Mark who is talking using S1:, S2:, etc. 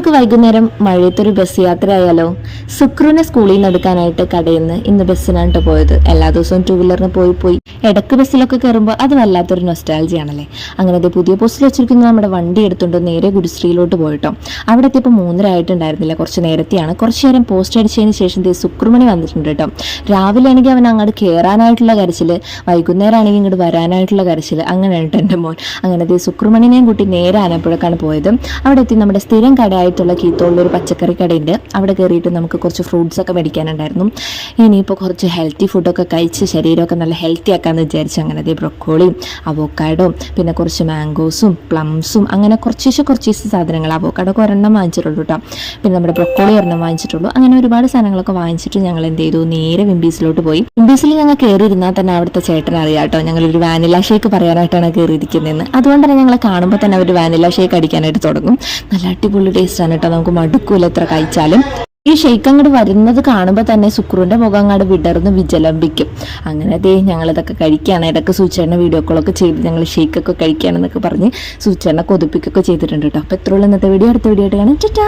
S1: നമുക്ക് വൈകുന്നേരം മഴയത്തൊരു ബസ് യാത്ര ആയാലോ? സുക്രുവിനെ സ്കൂളിൽ നിന്ന് എടുക്കാനായിട്ട് കടയിൽ നിന്ന് ഇന്ന് ബസ്സിനാണ് പോയത്. എല്ലാ ദിവസവും ടൂ വീലറിന് പോയി ഇടക്ക് ബസ്സിലൊക്കെ കയറുമ്പോൾ അത് വല്ലാത്തൊരു നൊസ്റ്റാൾജി ആണല്ലേ. അങ്ങനെ പുതിയ പോസ്റ്റിൽ വെച്ചിരിക്കുന്ന നമ്മുടെ വണ്ടി എടുത്തുകൊണ്ട് നേരെ ഗുരുശ്രീയിലോട്ട് പോയിട്ടോ. അവിടെ എത്തിയപ്പോൾ 3:30 ആയിട്ടുണ്ടായിരുന്നില്ല, കുറച്ച് നേരത്തെയാണ്. കുറച്ചു നേരം പോസ്റ്റ് അടിച്ചതിന് ശേഷം സുക്രുമണി വന്നിട്ടുണ്ട് കേട്ടോ. രാവിലെ ആണെങ്കിൽ അവൻ അങ്ങോട്ട് കയറാനായിട്ടുള്ള കരച്ചില്, വൈകുന്നേരം ആണെങ്കിൽ ഇങ്ങോട്ട് വരാനായിട്ടുള്ള കരച്ചില്. അങ്ങനെയാണ് കേട്ടോ എൻ്റെ മോൻ. അങ്ങനെ സുക്രുമണിനെയും കൂട്ടി നേരെ ആനപ്പുഴക്കാണ് പോയത്. അവിടെ എത്തി നമ്മുടെ സ്ഥിരം കടയായിട്ടുള്ള കീത്തോളിലൊരു പച്ചക്കറി കടയുണ്ട്. അവിടെ കയറിയിട്ട് നമുക്ക് കുറച്ച് ഫ്രൂട്ട്സ് ഒക്കെ മേടിക്കാനുണ്ടായിരുന്നു. ഇനിയിപ്പോൾ കുറച്ച് ഹെൽത്തി ഫുഡൊക്കെ കഴിച്ച് ശരീരമൊക്കെ നല്ല ഹെൽത്തി ആക്കാമെന്ന് വിചാരിച്ചു. അങ്ങനെ ബ്രൊക്കോളിയും അവോക്കാഡോ, പിന്നെ കുറച്ച് മാംഗോസും പ്ലംസും, അങ്ങനെ കുറച്ച് സാധനങ്ങൾ. അവോക്കാഡോ ഒരെണ്ണം വാങ്ങിച്ചിട്ടുള്ളൂ കേട്ടോ. പിന്നെ നമ്മുടെ ബ്രൊക്കോളി ഒരെണ്ണം വാങ്ങിച്ചിട്ടുള്ളൂ. അങ്ങനെ ഒരുപാട് സാധനങ്ങളൊക്കെ വാങ്ങിച്ചിട്ട് ഞങ്ങൾ എന്ത് ചെയ്തു, നേരെ വിംബീസിലോട്ട് പോയി. വിംബീസിൽ ഞങ്ങൾ കയറിയിരുന്നാൽ തന്നെ അവിടുത്തെ ചേട്ടൻ അറിയാം കേട്ടോ, ഞങ്ങളൊരു വാനില ഷേക്ക് പറയാനായിട്ടാണ് കയറിയിരിക്കുന്നതെന്ന്. അതുകൊണ്ട് തന്നെ ഞങ്ങളെ കാണുമ്പോൾ തന്നെ അവർ വാനില ഷേക്ക് അടിക്കാനായിട്ട് തുടങ്ങും. നല്ല അടിപൊളി ടേസ്റ്റ് ആണ് കേട്ടോ, നമുക്ക് മടുക്കൂല എത്ര കഴിച്ചാലും. ഈ ഷെയ്ക്ക് അങ്ങോട്ട് വരുന്നത് കാണുമ്പോൾ തന്നെ സുക്രുവിന്റെ മുഖം അങ്ങോട്ട് വിടർന്ന് വിജലംബിക്കും. അങ്ങനെ ഞങ്ങളിതൊക്കെ കഴിക്കുകയാണ്. ഇടയ്ക്ക് സൂചേട്ട വീഡിയോ കോളൊക്കെ ചെയ്ത് ഞങ്ങൾ ഷെയ്ക്കൊക്കെ കഴിക്കുകയാണെന്നൊക്കെ പറഞ്ഞ് സൂചേട്ട കൊതിപ്പിക്കൊക്കെ ചെയ്തിട്ടുണ്ട് കേട്ടോ. അപ്പോൾ ഇത്രയുള്ള ഇന്നത്തെ വീഡിയോ, അടുത്ത വീഡിയോ ആയിട്ട് കാണാം. ടാറ്റാ.